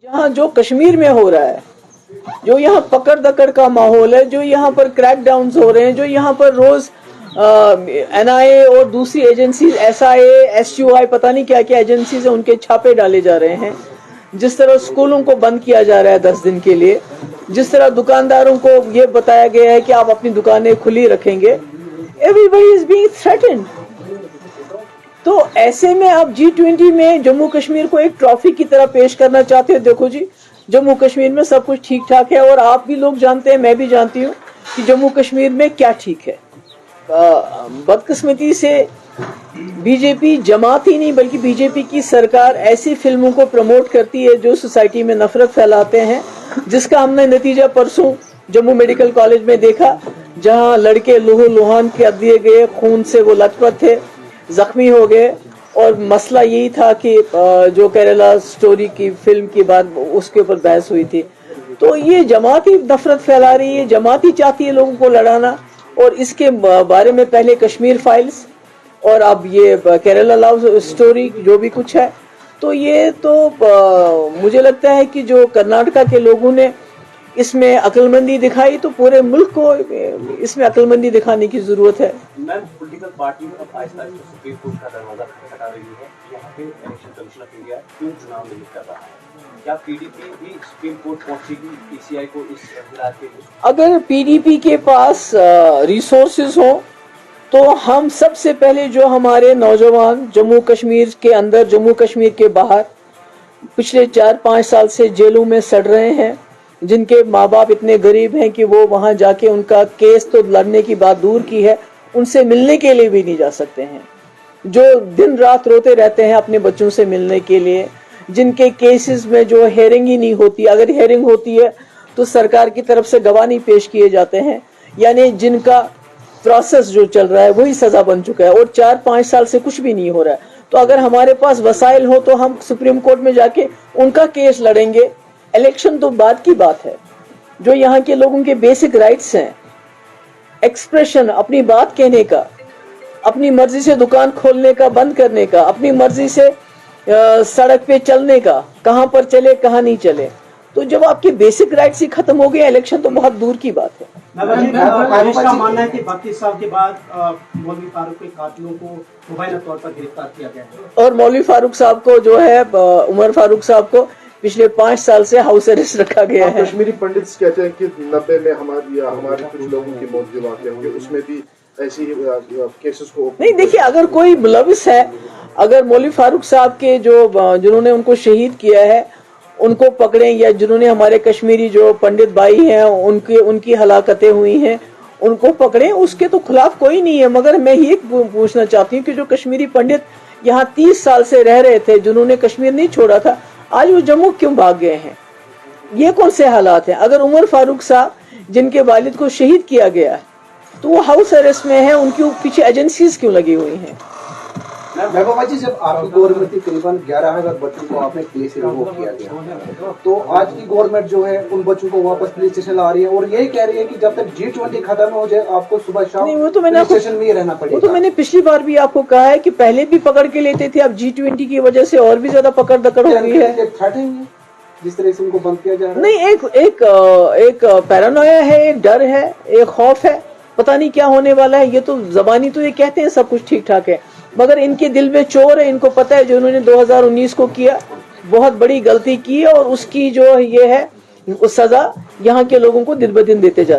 जहाँ जो कश्मीर में हो रहा है, जो यहाँ पकड़ दकड़ का माहौल है, जो यहाँ पर क्रैक डाउन्स हो रहे हैं, जो यहाँ पर रोज NIA और दूसरी एजेंसी SIA SUI पता नहीं क्या क्या एजेंसीज है, उनके छापे डाले जा रहे हैं, जिस तरह स्कूलों को बंद किया जा रहा है 10 दिन के लिए, जिस तरह दुकानदारों को ये बताया गया है कि आप अपनी दुकानें खुली रखेंगे, एवरीबडी इज बीइंग थ्रेटेन्ड। तो ऐसे में आप G20 में जम्मू कश्मीर को एक ट्रॉफी की तरह पेश करना चाहते हो। देखो जी, जम्मू कश्मीर में सब कुछ ठीक ठाक है, और आप भी लोग जानते हैं, मैं भी जानती हूँ कि जम्मू कश्मीर में क्या ठीक है। बदकिस्मती से बीजेपी जमात ही नहीं बल्कि बीजेपी की सरकार ऐसी फिल्मों को प्रमोट करती है जो सोसाइटी में नफरत फैलाते हैं, जिसका हमने नतीजा परसों जम्मू मेडिकल कॉलेज में देखा, जहां लड़के लहू लुहान कर दिए गए, खून से वो लथपथ थे, जख्मी हो गए। और मसला यही था कि जो केरला स्टोरी की फिल्म की बात, उसके ऊपर बहस हुई थी। तो ये जमात ही नफरत फैला रही है, जमात ही चाहती है लोगों को लड़ाना। और इसके बारे में पहले कश्मीर फाइल्स और अब ये केरला लव स्टोरी जो भी कुछ है, तो ये तो मुझे लगता है कि जो कर्नाटका के लोगों ने इसमें अक्लमंदी दिखाई, तो पूरे मुल्क को इसमें अक्लमंदी दिखाने की जरूरत है। मैम, पॉलिटिकल पार्टी अब आहिस्ता सुप्रीम कोर्ट का दरवाजा खटखटा रही है। यहाँ पे इलेक्शन कमीशन ऑफ इंडिया क्यों चुनाव नहीं कर रहा है? क्या PDP भी सुप्रीम कोर्ट पहुंचेगी PCI को इस विराट के? अगर PDP के पास रिसोर्सेज हो तो हम सबसे पहले जो हमारे नौजवान जम्मू कश्मीर के अंदर, जम्मू कश्मीर के बाहर पिछले 4-5 साल से जेलों में सड़ रहे हैं, जिनके माँ बाप इतने गरीब हैं कि वो वहां जाके उनका केस तो लड़ने की बात दूर की है, उनसे मिलने के लिए भी नहीं जा सकते हैं, जो दिन रात रोते रहते हैं अपने बच्चों से मिलने के लिए, जिनके केसेस में जो हेयरिंग ही नहीं होती, अगर हेयरिंग होती है तो सरकार की तरफ से गवाह नहीं पेश किए जाते हैं, यानी जिनका प्रोसेस जो चल रहा है वही सजा बन चुका है, और 4-5 साल से कुछ भी नहीं हो रहा है। तो अगर हमारे पास वसाइल हो तो हम सुप्रीम कोर्ट में जाके उनका केस लड़ेंगे। इलेक्शन तो बाद की बात है। जो यहाँ के लोगों के बेसिक राइट्स हैं, एक्सप्रेशन, अपनी बात कहने का, अपनी मर्जी से दुकान खोलने का, बंद करने का, अपनी मर्जी से सड़क पे चलने का, कहाँ पर चले कहाँ नहीं चले, तो जब आपके बेसिक राइट्स ही खत्म हो गए, इलेक्शन तो बहुत दूर की बात है। का मानना है कि 32 साल के बाद मौलवी फारूक के कातिलों को मुबैना तौर पर गिरफ्तार किया गया है, और मौलवी फारूक साहब को जो है, उमर फारूक साहब को पिछले 5 साल से हाउस अरेस्ट रखा गया है। कश्मीरी पंडित कहते हैं कि 90 में हमारे कुछ लोगों की मौत जो वाक़या हुई, उसमें भी ऐसी केसेस को नहीं। देखिए, अगर कोई मुलविस है, अगर मौलवी फारूक साहब के जिन्होंने उनको शहीद किया है उनको पकड़े, या जिन्होंने हमारे कश्मीरी जो पंडित भाई हैं उनकी हलाकतें हुई हैं उनको पकड़े, उसके तो खिलाफ कोई नहीं है। मगर मैं ये पूछना चाहती हूँ कि जो कश्मीरी पंडित यहाँ 30 साल से रह रहे थे, जिन्होंने कश्मीर नहीं छोड़ा था, आज वो जम्मू क्यों भाग गए हैं? ये कौन से हालात हैं? अगर उमर फारूक साहब जिनके वालिद को शहीद किया गया तो वो हाउस अरेस्ट में है, उनके पीछे एजेंसीज क्यों लगी हुई हैं? महबूबा जी, जब आपकी गवर्नमेंट थी करीबन 11,000 बच्चों को आपने प्ले से रिमूव किया गया, तो आज की गवर्नमेंट जो है उन बच्चों को वापस पुलिस स्टेशन ला रही है और यही कह रही है कि जब तक G20 खत्म हो जाए आपको सुबह शाम पुलिस स्टेशन में ही रहना पड़ेगा। वो तो मैंने पिछली बार भी आपको कहा है कि पहले भी पकड़ के लेते थे, अब G20 की वजह से और भी ज्यादा पकड़ दकड़ हो गई है। जिस तरह से उनको बंद किया जा रहा है, नहीं, एक पैरानोया है, एक डर है, एक खौफ है, पता नहीं क्या होने वाला है। ये तो जबानी तो ये कहते हैं सब कुछ ठीक ठाक है, मगर इनके दिल में चोर है। इनको पता है जो उन्होंने 2019 को किया बहुत बड़ी गलती की है, और उसकी जो ये है उस सजा यहाँ के लोगों को दिन ब दिन देते जा